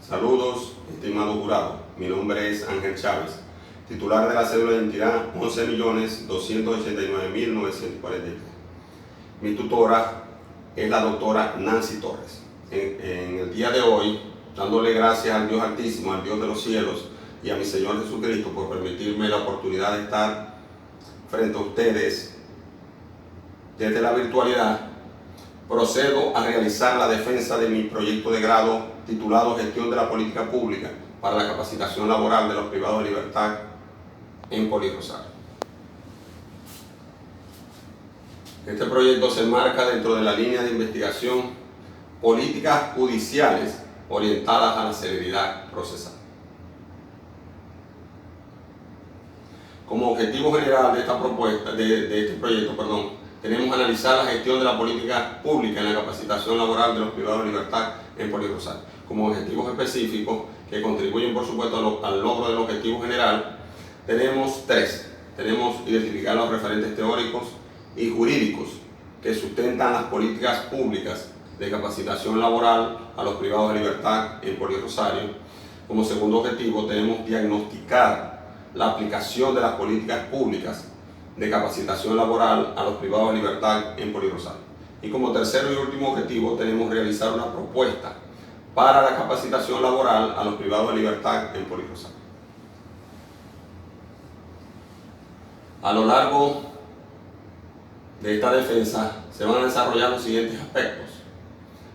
Saludos, estimado jurado. Mi nombre es Ángel Chávez, titular de la cédula de identidad 11.289.943. Mi tutora es la doctora Nancy Torres. En el día de hoy, dándole gracias al Dios Altísimo, al Dios de los cielos y a mi Señor Jesucristo por permitirme la oportunidad de estar frente a ustedes desde la virtualidad, procedo a realizar la defensa de mi proyecto de grado titulado Gestión de la Política Pública para la Capacitación Laboral de los Privados de Libertad en Poli Rosario. Este proyecto se enmarca dentro de la línea de investigación políticas judiciales orientadas a la celeridad procesal. Como objetivo general de esta propuesta, de este proyecto, tenemos analizar la gestión de la política pública en la capacitación laboral de los privados de libertad en Poli Rosario. Como objetivos específicos que contribuyen, por supuesto, al logro del objetivo general, tenemos tres. Tenemos identificar los referentes teóricos y jurídicos que sustentan las políticas públicas de capacitación laboral a los privados de libertad en Poli Rosario. Como segundo objetivo, tenemos diagnosticar la aplicación de las políticas públicas de capacitación laboral a los privados de libertad en Poli Rosario. Y como tercero y último objetivo, tenemos realizar una propuesta para la capacitación laboral a los privados de libertad en Poli Rosario. A lo largo de esta defensa se van a desarrollar los siguientes aspectos: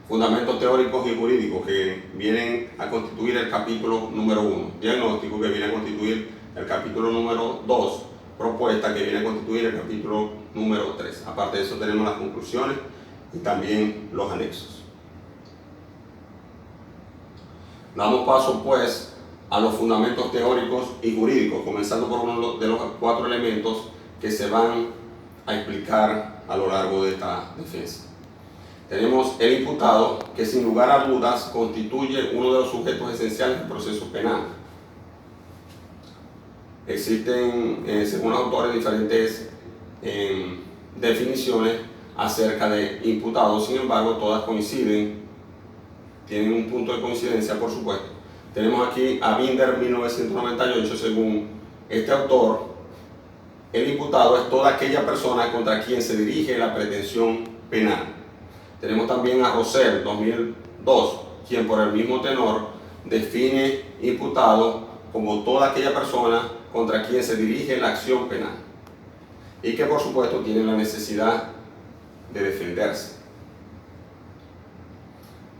fundamentos teóricos y jurídicos, que vienen a constituir el capítulo número 1, diagnóstico, que viene a constituir el capítulo número 2, propuesta, que viene a constituir el capítulo número 3. Aparte de eso, tenemos las conclusiones y también los anexos. Damos paso pues a los fundamentos teóricos y jurídicos, comenzando por uno de los 4 elementos que se van a explicar a lo largo de esta defensa. Tenemos el imputado, que sin lugar a dudas constituye uno de los sujetos esenciales del proceso penal. Existen, según los autores, diferentes definiciones acerca de imputados, sin embargo todas coinciden, tienen un punto de coincidencia, por supuesto. Tenemos aquí a Binder 1998, según este autor, el imputado es toda aquella persona contra quien se dirige la pretensión penal. Tenemos también a Rosell 2002, quien por el mismo tenor define imputado como toda aquella persona contra quien se dirige la acción penal y que por supuesto tiene la necesidad de defenderse.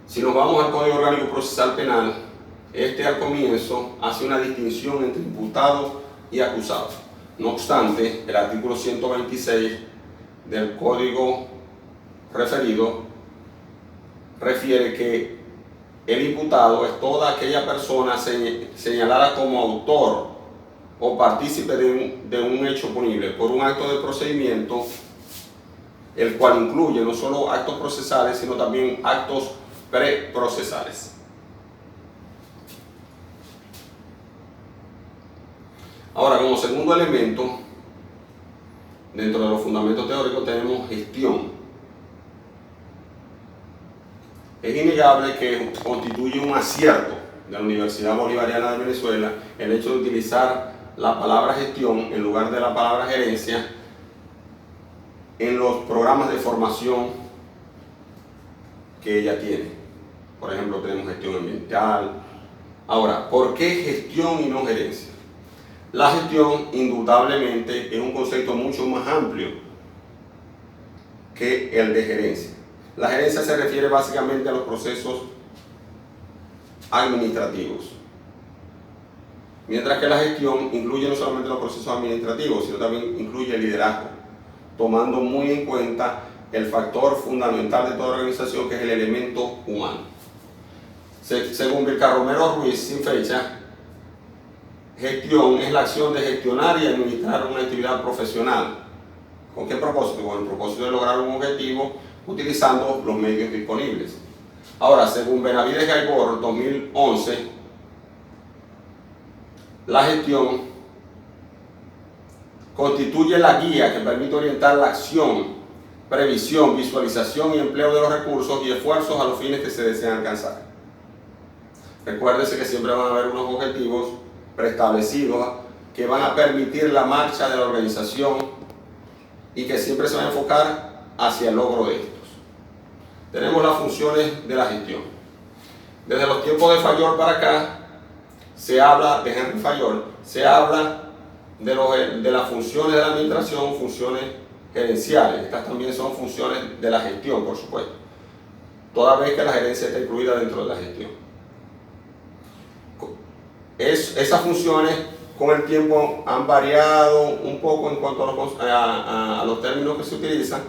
Si nos vamos al Código Orgánico Procesal Penal, este al comienzo hace una distinción entre imputado y acusado. No obstante, el artículo 126 del Código referido refiere que el imputado es toda aquella persona señalada como autor o partícipe de un hecho punible por un acto de procedimiento, el cual incluye no solo actos procesales, sino también actos preprocesales. Ahora, como segundo elemento, dentro de los fundamentos teóricos tenemos gestión. Es innegable que constituye un acierto de la Universidad Bolivariana de Venezuela el hecho de utilizar la palabra gestión en lugar de la palabra gerencia en los programas de formación que ella tiene. Por ejemplo, tenemos gestión ambiental. Ahora, ¿por qué gestión y no gerencia? La gestión, indudablemente, es un concepto mucho más amplio que el de gerencia. La gerencia se refiere básicamente a los procesos administrativos, mientras que la gestión incluye no solamente los procesos administrativos, sino también incluye el liderazgo, tomando muy en cuenta el factor fundamental de toda organización, que es el elemento humano. Según Vilcarromero Ruiz, sin fecha, gestión es la acción de gestionar y administrar una actividad profesional. ¿Con qué propósito? Con el propósito de lograr un objetivo utilizando los medios disponibles. Ahora, según Benavides Gaibor 2011, la gestión constituye la guía que permite orientar la acción, previsión, visualización y empleo de los recursos y esfuerzos a los fines que se desean alcanzar. Recuérdese que siempre van a haber unos objetivos preestablecidos que van a permitir la marcha de la organización y que siempre se va a enfocar hacia el logro de estos. Tenemos las funciones de la gestión. Desde los tiempos de Fayol para acá, se habla de Henry Fayol, se habla de las funciones de la administración, funciones gerenciales. Estas también son funciones de la gestión, por supuesto, toda vez que la gerencia está incluida dentro de la gestión. Esas funciones con el tiempo han variado un poco en cuanto a los términos que se utilizan,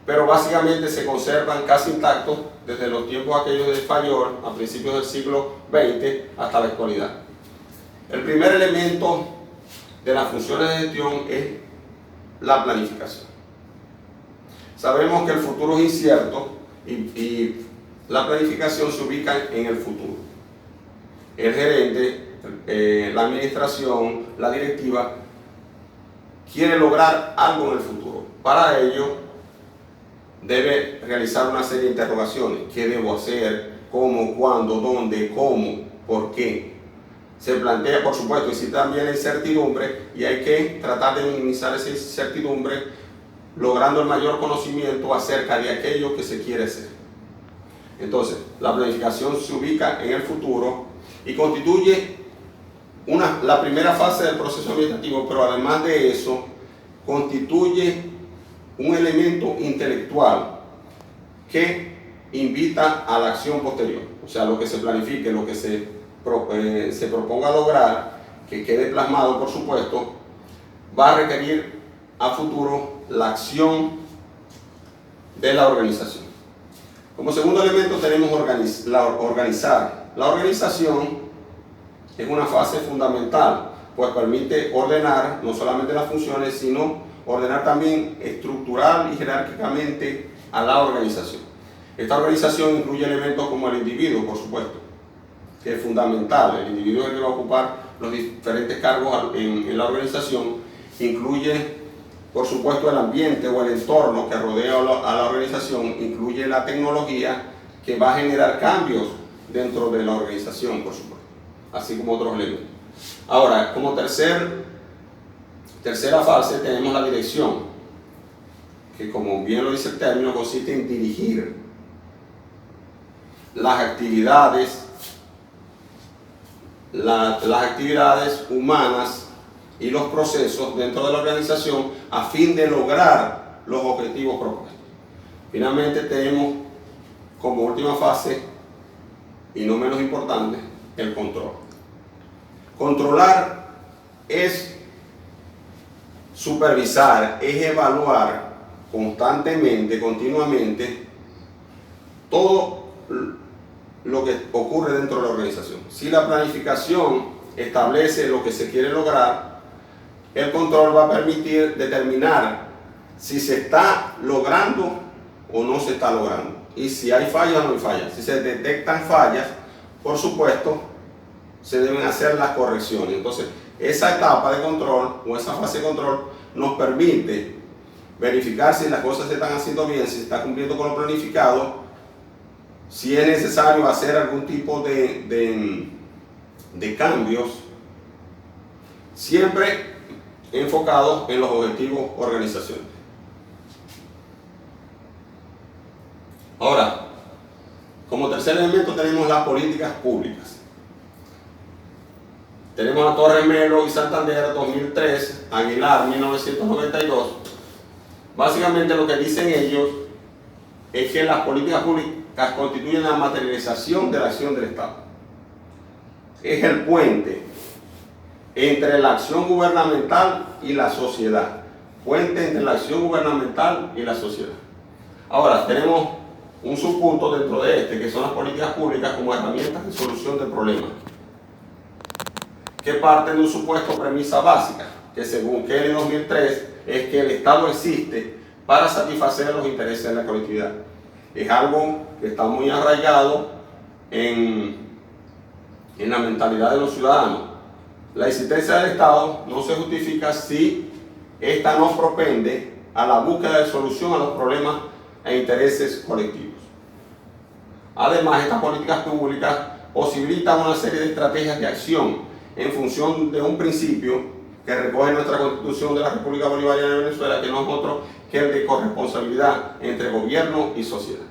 pero básicamente se conservan casi intactos desde los tiempos aquellos de Fayol, a principios del siglo XX, hasta la actualidad. El primer elemento de las funciones de gestión es la planificación. Sabemos que el futuro es incierto y la planificación se ubica en el futuro. El gerente, la administración, la directiva, quiere lograr algo en el futuro. Para ello, debe realizar una serie de interrogaciones. ¿Qué debo hacer? ¿Cómo? ¿Cuándo? ¿Dónde? ¿Cómo? ¿Por qué? Se plantea, por supuesto, existe también la incertidumbre y hay que tratar de minimizar esa incertidumbre logrando el mayor conocimiento acerca de aquello que se quiere hacer. Entonces, la planificación se ubica en el futuro y constituye la primera fase del proceso administrativo, pero además de eso, constituye un elemento intelectual que invita a la acción posterior. O sea, lo que se planifique, lo que se proponga lograr, que quede plasmado, por supuesto, va a requerir a futuro la acción de la organización. Como segundo elemento tenemos organizar. La organización es una fase fundamental, pues permite ordenar no solamente las funciones, sino ordenar también estructural y jerárquicamente a la organización. Esta organización incluye elementos como el individuo, por supuesto, que es fundamental. El individuo es el que va a ocupar los diferentes cargos en la organización. Incluye, por supuesto, el ambiente o el entorno que rodea a la organización. Incluye la tecnología que va a generar cambios dentro de la organización, por supuesto, así como otros elementos. Ahora, como tercera fase tenemos la dirección, que como bien lo dice el término, consiste en dirigir las actividades humanas y los procesos dentro de la organización a fin de lograr los objetivos propuestos. Finalmente tenemos como última fase, y no menos importante, el control. Controlar es supervisar, es evaluar constantemente, continuamente, todo lo que ocurre dentro de la organización. Si la planificación establece lo que se quiere lograr, el control va a permitir determinar si se está logrando o no se está logrando, y si hay fallas o no hay fallas. Si se detectan fallas, por supuesto, se deben hacer las correcciones. Entonces, esa etapa de control o esa fase de control nos permite verificar si las cosas se están haciendo bien, si se está cumpliendo con lo planificado, si es necesario hacer algún tipo de cambios, siempre enfocados en los objetivos organizacionales. Ahora, como tercer elemento tenemos las políticas públicas. Tenemos a Torres Melo y Santander 2003, Aguilar 1992. Básicamente lo que dicen ellos es que las políticas públicas constituyen la materialización de la acción del Estado. Es el puente entre la acción gubernamental y la sociedad. Puente entre la acción gubernamental y la sociedad. Ahora, tenemos un subpunto dentro de este, que son las políticas públicas como herramientas de solución de problemas, que parten de un supuesto premisa básica, que según Kelly 2003, es que el Estado existe para satisfacer los intereses de la colectividad. Es algo que está muy arraigado en la mentalidad de los ciudadanos. La existencia del Estado no se justifica si ésta no propende a la búsqueda de solución a los problemas e intereses colectivos. Además, estas políticas públicas posibilita una serie de estrategias de acción en función de un principio que recoge nuestra Constitución de la República Bolivariana de Venezuela, que no es otro que el de corresponsabilidad entre gobierno y sociedad.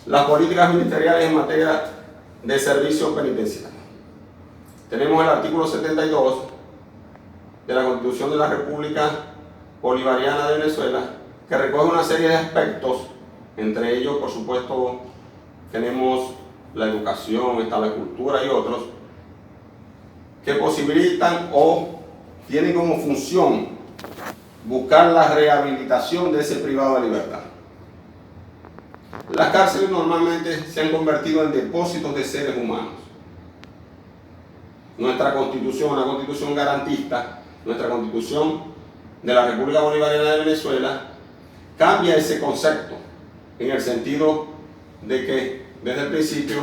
Las políticas ministeriales en materia de servicios penitenciarios. Tenemos el artículo 72 de la Constitución de la República Bolivariana de Venezuela, que recoge una serie de aspectos, entre ellos, por supuesto, tenemos la educación, está la cultura y otros, que posibilitan o tienen como función buscar la rehabilitación de ese privado de libertad. Las cárceles normalmente se han convertido en depósitos de seres humanos. Nuestra Constitución, una Constitución garantista, nuestra Constitución de la República Bolivariana de Venezuela, cambia ese concepto en el sentido de que desde el principio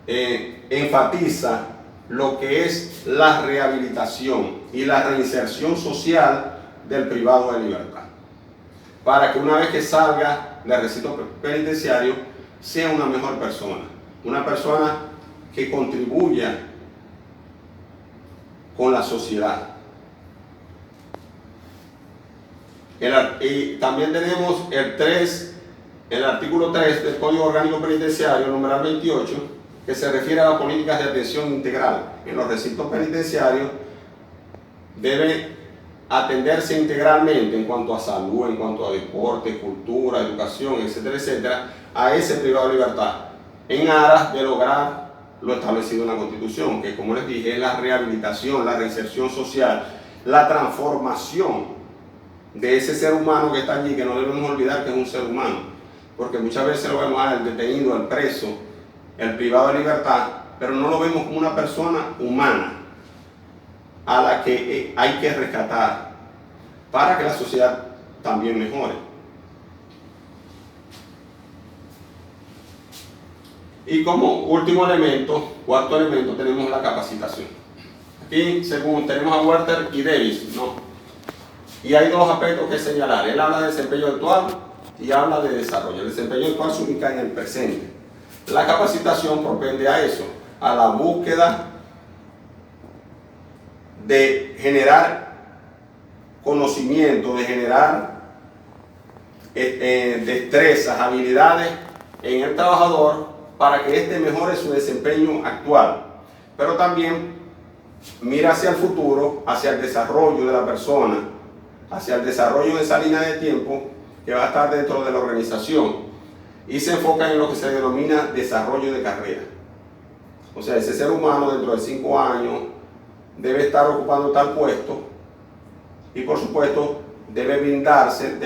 enfatiza lo que es la rehabilitación y la reinserción social del privado de libertad, para que una vez que salga del recinto penitenciario sea una mejor persona, una persona que contribuya con la sociedad. Y también tenemos el artículo 3 del Código Orgánico Penitenciario, numeral 28, que se refiere a las políticas de atención integral. En los recintos penitenciarios debe atenderse integralmente en cuanto a salud, en cuanto a deporte, cultura, educación, etcétera, etcétera, a ese privado de libertad, en aras de lograr lo establecido en la Constitución, que, como les dije, es la rehabilitación, la reinserción social, la transformación de ese ser humano que está allí, que no debemos olvidar que es un ser humano, porque muchas veces lo vemos al detenido, al preso, el privado de libertad, pero no lo vemos como una persona humana a la que hay que rescatar para que la sociedad también mejore. Y como último elemento, cuarto elemento, tenemos la capacitación. Aquí, según tenemos a Werther y Davis, ¿no? Y hay dos aspectos que señalar. Él habla de desempeño actual y habla de desarrollo. El desempeño actual se ubica en el presente. La capacitación propende a eso, a la búsqueda de generar conocimiento, de generar destrezas, habilidades en el trabajador para que éste mejore su desempeño actual, pero también mira hacia el futuro, hacia el desarrollo de la persona, hacia el desarrollo de esa línea de tiempo que va a estar dentro de la organización, y se enfoca en lo que se denomina desarrollo de carrera. O sea, ese ser humano dentro de 5 años debe estar ocupando tal puesto y, por supuesto, deben brindarse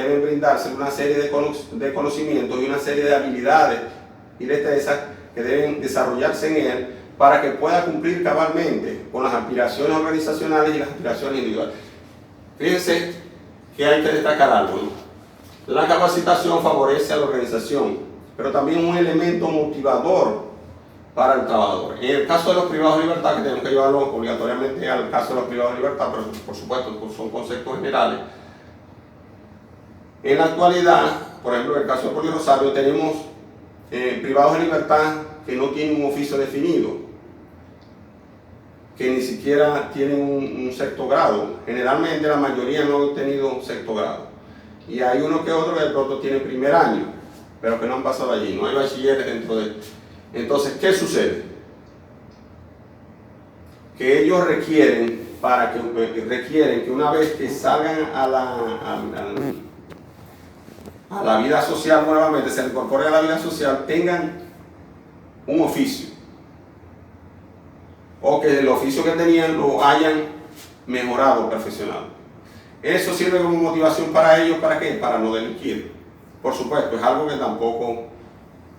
una serie de conocimientos y una serie de habilidades y destrezas que deben desarrollarse en él para que pueda cumplir cabalmente con las aspiraciones organizacionales y las aspiraciones individuales. Fíjense que hay que destacar algo, ¿no? La capacitación favorece a la organización, pero también es un elemento motivador para el trabajador. En el caso de los privados de libertad, que tenemos que llevarlo obligatoriamente al caso de los privados de libertad, pero por supuesto son conceptos generales. En la actualidad, por ejemplo, en el caso de Poli Rosario, tenemos privados de libertad que no tienen un oficio definido, que ni siquiera tienen un sexto grado. Generalmente la mayoría no han tenido un sexto grado. Y hay uno que otro que de pronto tiene primer año, pero que no han pasado allí, no hay bachilleres dentro de... Entonces, ¿qué sucede? Que ellos requieren que una vez que salgan a la vida social nuevamente, se incorporen a la vida social, tengan un oficio, o que el oficio que tenían lo hayan mejorado, perfeccionado. Eso sirve como motivación para ellos, ¿para qué? Para no delinquir. Por supuesto, es algo que tampoco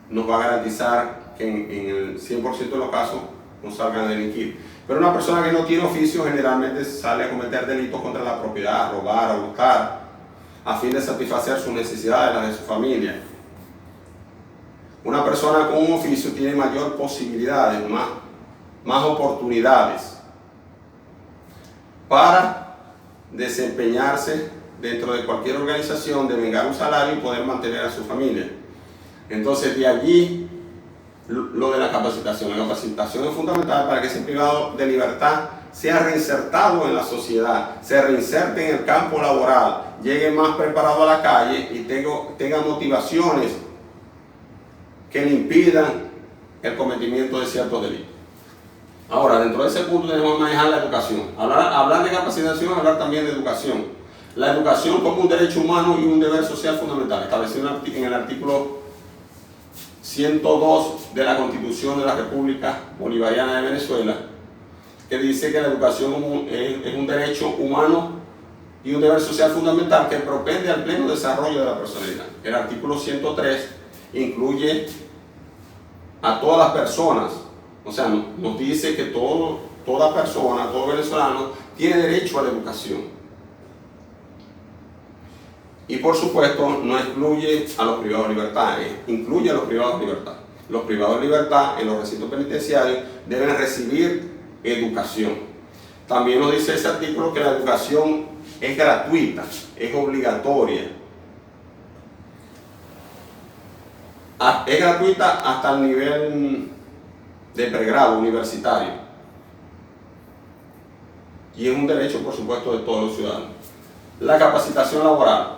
nos va a garantizar que en el 100% de los casos no salgan a delinquir. Pero una persona que no tiene oficio generalmente sale a cometer delitos contra la propiedad, a robar, a hurtar, a fin de satisfacer sus necesidades, las de su familia. Una persona con un oficio tiene mayor posibilidades, más oportunidades para desempeñarse dentro de cualquier organización, devengar un salario y poder mantener a su familia. Entonces, de allí lo de la capacitación. La capacitación es fundamental para que ese privado de libertad sea reinsertado en la sociedad, se reinserte en el campo laboral, llegue más preparado a la calle y tenga motivaciones que le impidan el cometimiento de ciertos delitos. Ahora, dentro de ese punto tenemos que manejar la educación. Hablar de capacitación es hablar también de educación. La educación como un derecho humano y un deber social fundamental, establecido en el artículo 102 de la Constitución de la República Bolivariana de Venezuela, que dice que la educación es un derecho humano y un deber social fundamental que propende al pleno desarrollo de la personalidad. El artículo 103 incluye a todas las personas, o sea, nos dice que toda persona, todo venezolano, tiene derecho a la educación. Y por supuesto no excluye a los privados de libertad, incluye a los privados de libertad. Los privados de libertad en los recintos penitenciarios deben recibir educación. También nos dice ese artículo que la educación es gratuita, es obligatoria. Es gratuita hasta el nivel de pregrado universitario. Y es un derecho, por supuesto, de todos los ciudadanos. La capacitación laboral.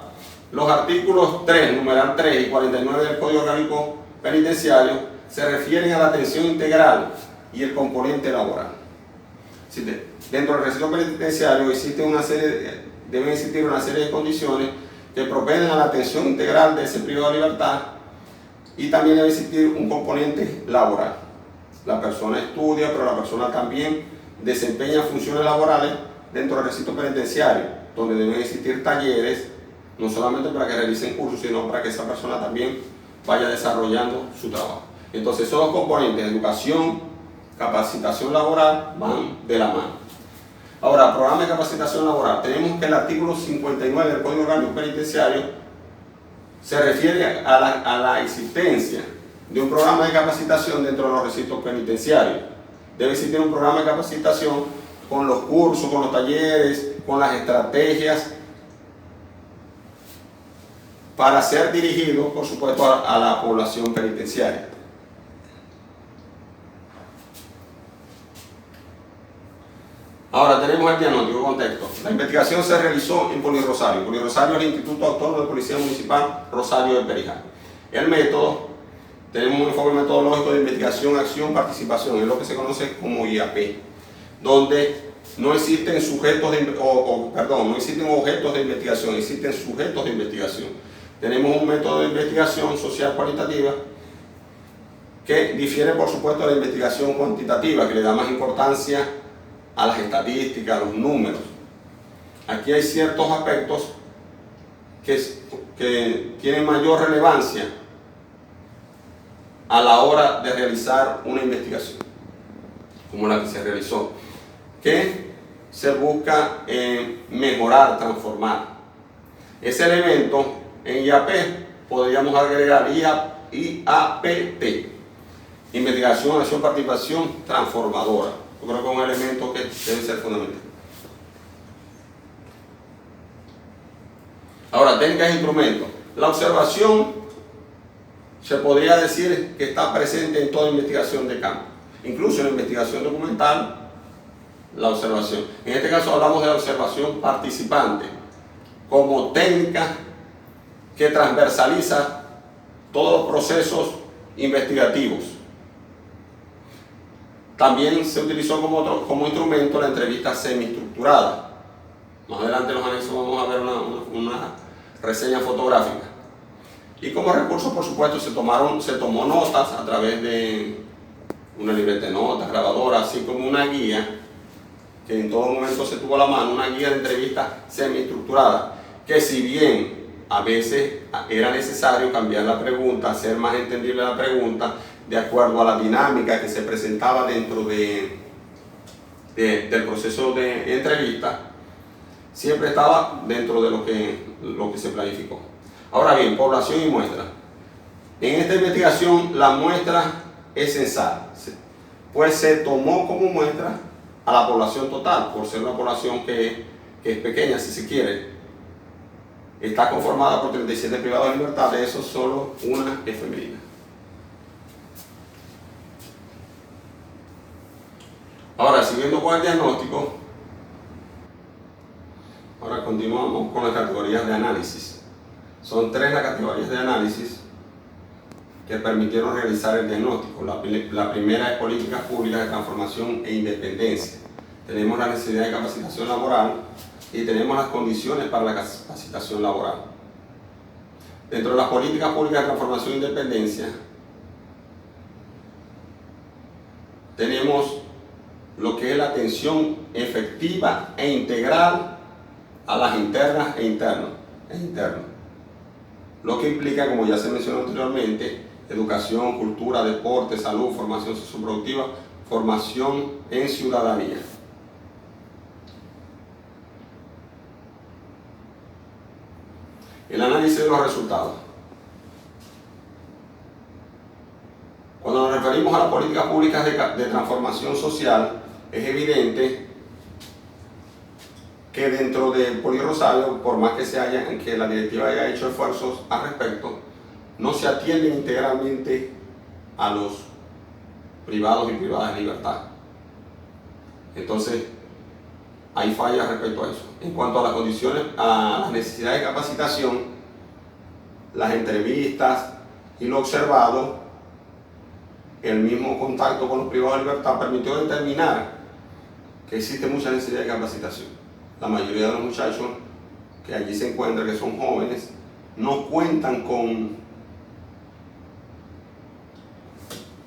Los artículos 3, numeral 3 y 49 del Código Orgánico Penitenciario se refieren a la atención integral y el componente laboral. Dentro del recinto penitenciario deben existir una serie de condiciones que propenden a la atención integral de ese privado de libertad y también debe existir un componente laboral. La persona estudia, pero la persona también desempeña funciones laborales dentro del recinto penitenciario, donde deben existir talleres, no solamente para que realicen cursos, sino para que esa persona también vaya desarrollando su trabajo. Entonces, esos dos componentes, educación, capacitación laboral, van de la mano. Ahora, programa de capacitación laboral. Tenemos que el artículo 59 del Código Orgánico Penitenciario se refiere a la existencia de un programa de capacitación dentro de los recintos penitenciarios. Debe existir un programa de capacitación con los cursos, con los talleres, con las estrategias, para ser dirigido, por supuesto, a la población penitenciaria. Ahora tenemos el diagnóstico, contexto. La investigación se realizó en Polirosario. Polirosario es el Instituto Autónomo de Policía Municipal Rosario de Perijá. El método, tenemos un enfoque metodológico de investigación, acción, participación, es lo que se conoce como IAP, donde no existen no existen objetos de investigación, existen sujetos de investigación. Tenemos un método de investigación social cualitativa que difiere, por supuesto, de la investigación cuantitativa, que le da más importancia a las estadísticas, a los números. Aquí hay ciertos aspectos que tienen mayor relevancia a la hora de realizar una investigación, como la que se realizó, que se busca mejorar, transformar. Ese elemento en IAP podríamos agregar IAPT, investigación, acción, participación transformadora. Yo creo que es un elemento que debe ser fundamental. Ahora, técnicas e instrumentos. La observación se podría decir que está presente en toda investigación de campo, incluso en la investigación documental, la observación. En este caso hablamos de la observación participante como técnica que transversaliza todos los procesos investigativos. También se utilizó como instrumento la entrevista semiestructurada. Más adelante en los anexos vamos a ver una reseña fotográfica. Y como recurso, por supuesto, se tomó notas a través de una libreta de notas, grabadora, así como una guía, que en todo momento se tuvo a la mano, una guía de entrevista semiestructurada, que si bien a veces era necesario cambiar la pregunta, hacer más entendible la pregunta, de acuerdo a la dinámica que se presentaba dentro del proceso de entrevista, siempre estaba dentro de lo que se planificó. Ahora bien, población y muestra. En esta investigación la muestra es censal, pues se tomó como muestra a la población total, por ser una población que es pequeña, si se quiere. está conformada por 37 privados de libertad, de esos solo una es femenina. Ahora, siguiendo con el diagnóstico, ahora continuamos con las categorías de análisis. Son 3 las categorías de análisis que permitieron realizar el diagnóstico. La primera es políticas públicas de transformación e independencia. Tenemos la necesidad de capacitación laboral y tenemos las condiciones para la capacitación laboral. Dentro de las políticas públicas de transformación e independencia, tenemos lo que es la atención efectiva e integral a las internas e internos. Lo que implica, como ya se mencionó anteriormente, educación, cultura, deporte, salud, formación socioproductiva, formación en ciudadanía. El análisis de los resultados. Cuando nos referimos a las políticas públicas de transformación social, es evidente que dentro de Polirosario, por más que la directiva haya hecho esfuerzos al respecto, no se atiende integralmente a los privados y privadas de libertad. Entonces, hay fallas respecto a eso. En cuanto a las condiciones, a las necesidades de capacitación, las entrevistas y lo observado, el mismo contacto con los privados de libertad permitió determinar que existe mucha necesidad de capacitación. La mayoría de los muchachos que allí se encuentran, que son jóvenes, no cuentan con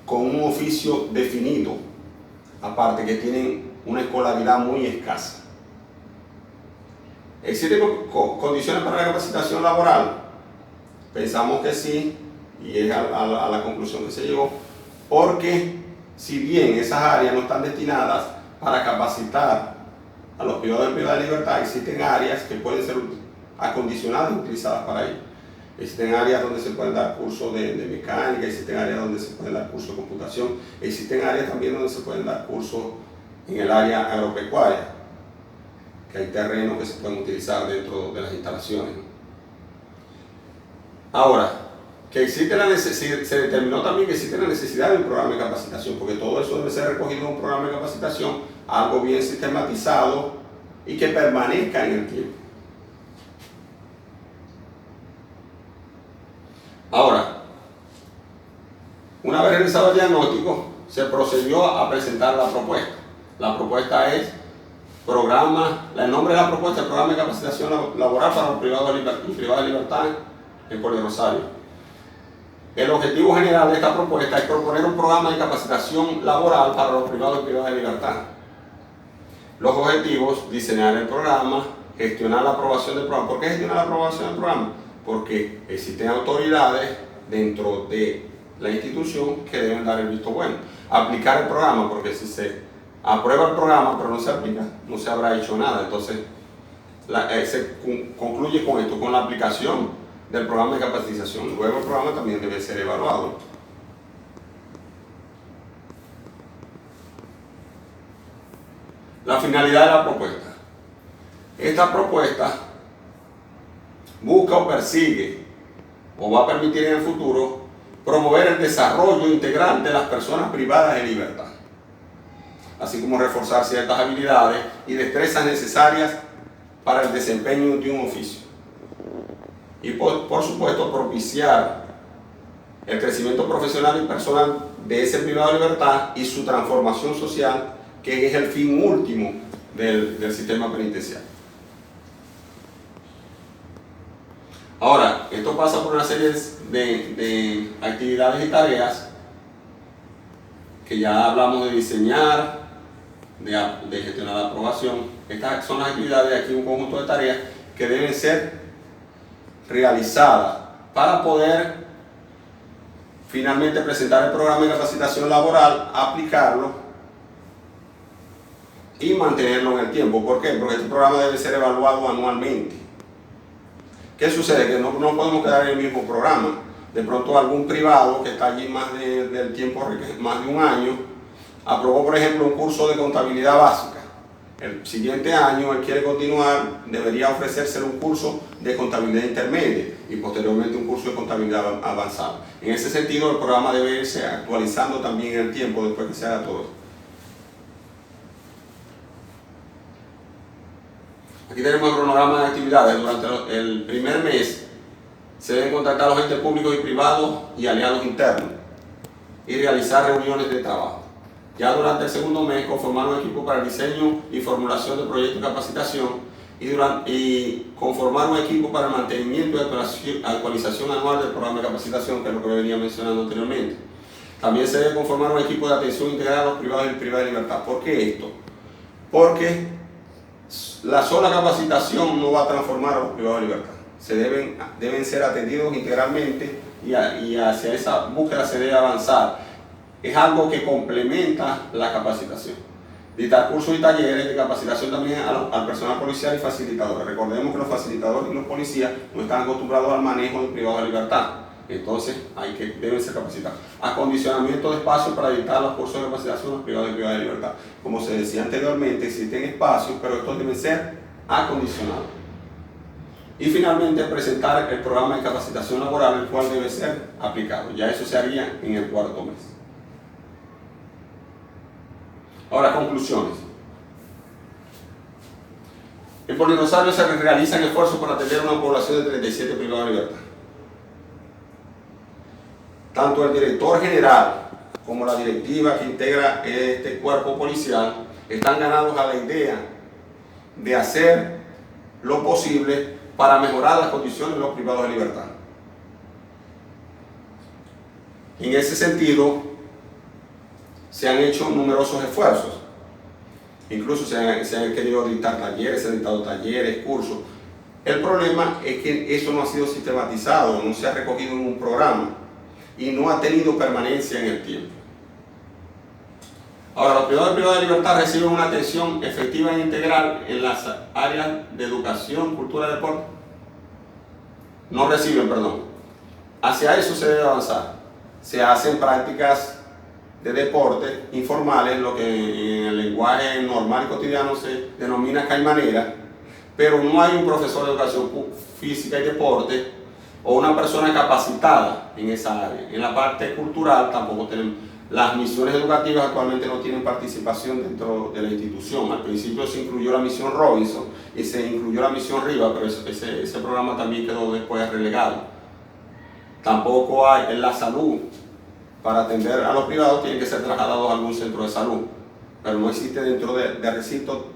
un oficio definido, aparte que tienen una escolaridad muy escasa. ¿Existen condiciones para la capacitación laboral? Pensamos que sí, y es a la conclusión que se llegó, porque si bien esas áreas no están destinadas para capacitar a los privados de libertad, existen áreas que pueden ser acondicionadas y utilizadas para ello. Existen áreas donde se pueden dar cursos de mecánica, existen áreas donde se pueden dar cursos de computación, existen áreas también donde se pueden dar cursos en el área agropecuaria, que hay terrenos que se pueden utilizar dentro de las instalaciones. Ahora, que existe la necesidad, se determinó también que existe la necesidad de un programa de capacitación, porque todo eso debe ser recogido en un programa de capacitación, algo bien sistematizado y que permanezca en el tiempo. Ahora, una vez realizado el diagnóstico, se procedió a presentar la propuesta. La propuesta es el nombre de la propuesta es Programa de Capacitación Laboral para los Privados y Privadas de Libertad en Polirosario. El objetivo general de esta propuesta es proponer un programa de capacitación laboral para los privados y privadas de libertad. Los objetivos: diseñar el programa, gestionar la aprobación del programa. ¿Por qué gestionar la aprobación del programa? Porque existen autoridades dentro de la institución que deben dar el visto bueno. Aplicar el programa, porque si se aprueba el programa pero no se aplica, no se habrá hecho nada. Entonces, se concluye con esto, con la aplicación del programa de capacitación. Luego el programa también debe ser evaluado. La finalidad de la propuesta. Esta propuesta busca o persigue o va a permitir en el futuro promover el desarrollo integral de las personas privadas de libertad, así como reforzar ciertas habilidades y destrezas necesarias para el desempeño de un oficio. Y por supuesto propiciar el crecimiento profesional y personal de ese privado de libertad y su transformación social, que es el fin último del sistema penitenciario. Ahora, esto pasa por una serie de actividades y tareas que ya hablamos de diseñar, de gestionar la aprobación. Estas son las actividades, de aquí un conjunto de tareas que deben ser realizadas para poder finalmente presentar el programa de capacitación laboral, aplicarlo y mantenerlo en el tiempo. ¿Por qué? Porque este programa debe ser evaluado anualmente. ¿Qué sucede? Que no podemos quedar en el mismo programa. De pronto algún privado que está allí más del tiempo, más de un año, aprobó por ejemplo un curso de contabilidad básica el siguiente año él quiere continuar, debería ofrecérsele un curso de contabilidad intermedia y posteriormente un curso de contabilidad avanzada. En ese sentido, el programa debe irse actualizando también en el tiempo después que se haga todo esto. Aquí tenemos el cronograma de actividades. Durante el primer mes se deben contactar a los entes públicos y privados y aliados internos y realizar reuniones de trabajo. Ya durante el segundo mes, conformar un equipo para el diseño y formulación de proyectos de capacitación y conformar un equipo para el mantenimiento y actualización anual del programa de capacitación, que es lo que venía mencionando anteriormente. También se debe conformar un equipo de atención integral a los privados y privados de libertad. ¿Por qué esto? Porque la sola capacitación no va a transformar a los privados de libertad. Deben ser atendidos integralmente y hacia esa búsqueda se debe avanzar. Es algo que complementa la capacitación. Dictar cursos y talleres de capacitación también al personal policial y facilitadores. Recordemos que los facilitadores y los policías no están acostumbrados al manejo de privados de libertad. Entonces deben ser capacitados. Acondicionamiento de espacios para dictar los cursos de capacitación a los privados y privadas de libertad. Como se decía anteriormente, existen espacios, pero estos deben ser acondicionados. Y finalmente presentar el programa de capacitación laboral, el cual debe ser aplicado. Ya eso se haría en el cuarto mes. Ahora, conclusiones. En Polirosario se realizan esfuerzos para atender a una población de 37 privados de libertad. Tanto el director general como la directiva que integra este cuerpo policial están ganados a la idea de hacer lo posible para mejorar las condiciones de los privados de libertad. En ese sentido, se han hecho numerosos esfuerzos. Incluso se han querido dictar talleres, se han dictado talleres, cursos. El problema es que eso no ha sido sistematizado, no se ha recogido en un programa y no ha tenido permanencia en el tiempo. Ahora, los privados de libertad reciben una atención efectiva e integral en las áreas de educación, cultura y deporte. No reciben, perdón. Hacia eso se debe avanzar. Se hacen prácticas de deporte informales, lo que en el lenguaje normal y cotidiano se denomina caimanera, pero no hay un profesor de educación física y deporte o una persona capacitada en esa área. En la parte cultural tampoco tenemos. Las misiones educativas actualmente no tienen participación dentro de la institución. Al principio se incluyó la misión Robinson y se incluyó la misión Riva, pero ese programa también quedó después relegado. Tampoco hay en la salud. Para atender a los privados tienen que ser trasladados a algún centro de salud, pero no existe dentro de recinto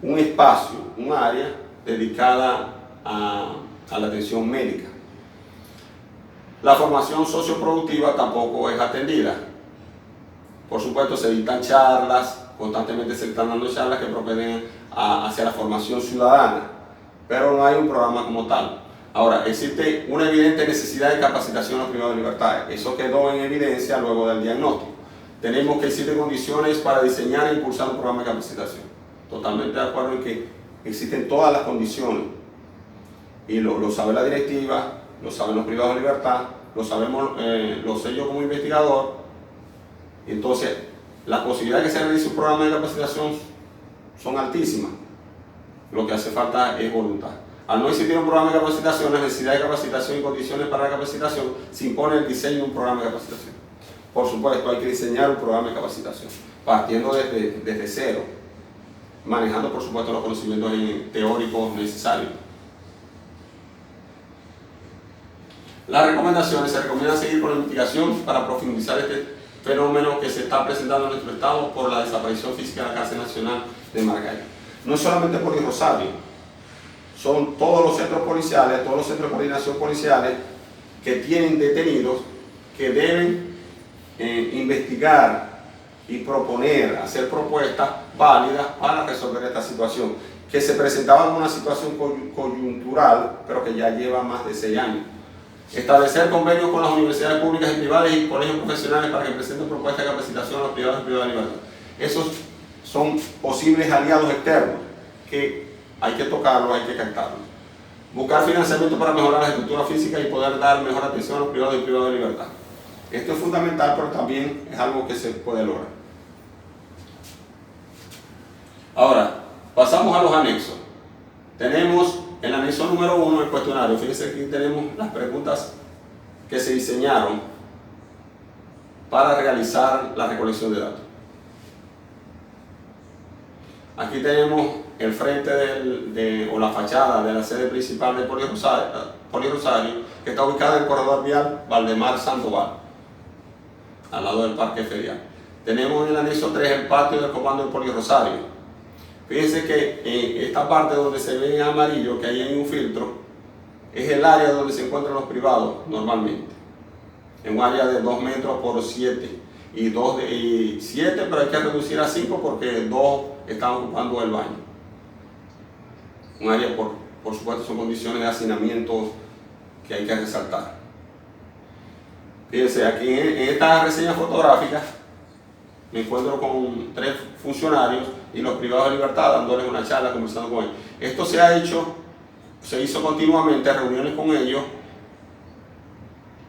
un espacio, un área dedicada a la atención médica. La formación socioproductiva tampoco es atendida. Por supuesto, se dictan charlas, constantemente se están dando charlas que propenden hacia la formación ciudadana, pero no hay un programa como tal. Ahora, existe una evidente necesidad de capacitación a los privados de libertad. Eso quedó en evidencia luego del diagnóstico. Tenemos que existen condiciones para diseñar e impulsar un programa de capacitación. Totalmente de acuerdo en que existen todas las condiciones. Y lo sabe la directiva, lo saben los privados de libertad, lo sabemos, lo sé yo como investigador. Entonces, las posibilidades de que se realice un programa de capacitación son altísimas. Lo que hace falta es voluntad. Al no existir un programa de capacitación, la necesidad de capacitación y condiciones para la capacitación, se impone el diseño de un programa de capacitación. Por supuesto, hay que diseñar un programa de capacitación, partiendo desde cero, manejando, por supuesto, los conocimientos teóricos necesarios. Las recomendaciones: se recomienda seguir con la investigación para profundizar este fenómeno que se está presentando en nuestro estado por la desaparición física de la Cárcel Nacional de Maracaibo. No es solamente Polirosario. Son todos los centros policiales, todos los centros de coordinación policiales que tienen detenidos que deben investigar y proponer, hacer propuestas válidas para resolver esta situación, que se presentaba como una situación coyuntural, pero que ya lleva más de 6 años. Establecer convenios con las universidades públicas y privadas y colegios profesionales para que presenten propuestas de capacitación a los privados y privadas de libertad. Esos son posibles aliados externos que hay que tocarlo, hay que captarlo. Buscar financiamiento para mejorar la estructura física y poder dar mejor atención a los privados y privados de libertad. Esto es fundamental, pero también es algo que se puede lograr. Ahora, pasamos a los anexos. Tenemos el anexo número 1, el cuestionario. Fíjense que aquí tenemos las preguntas que se diseñaron para realizar la recolección de datos. Aquí tenemos el frente o la fachada de la sede principal de Polirosario, que está ubicada en el corredor vial Valdemar Sandoval, al lado del Parque Ferial. Tenemos en el anexo 3 el patio del comando de Polirosario. Fíjense que en esta parte donde se ve en amarillo, que ahí hay un filtro, es el área donde se encuentran los privados normalmente. En un área de 2 metros por 7. Y 7, pero hay que reducir a 5 porque 2 están ocupando el baño. Un área, por supuesto, son condiciones de hacinamiento que hay que resaltar. Fíjense, aquí en esta reseña fotográfica me encuentro con 3 funcionarios y los privados de libertad dándoles una charla, conversando con ellos. Esto se hizo continuamente, reuniones con ellos,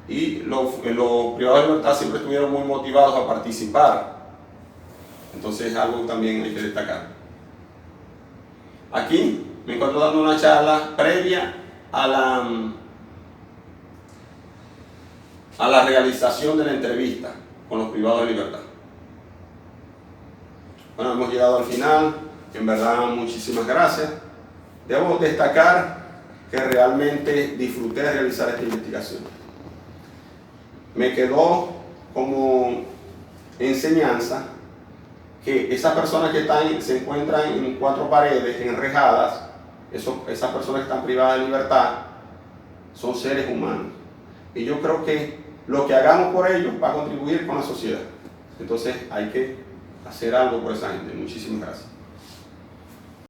y los privados de libertad siempre estuvieron muy motivados a participar. Entonces es algo también hay que destacar. Aquí me encuentro dando una charla previa a la realización de la entrevista con los privados de libertad. Bueno, hemos llegado al final. En verdad, muchísimas gracias. Debo destacar que realmente disfruté de realizar esta investigación. Me quedó como enseñanza que esas personas que se encuentran en 4 paredes, enrejadas, esas personas que están privadas de libertad, son seres humanos. Y yo creo que lo que hagamos por ellos va a contribuir con la sociedad. Entonces hay que hacer algo por esa gente. Muchísimas gracias.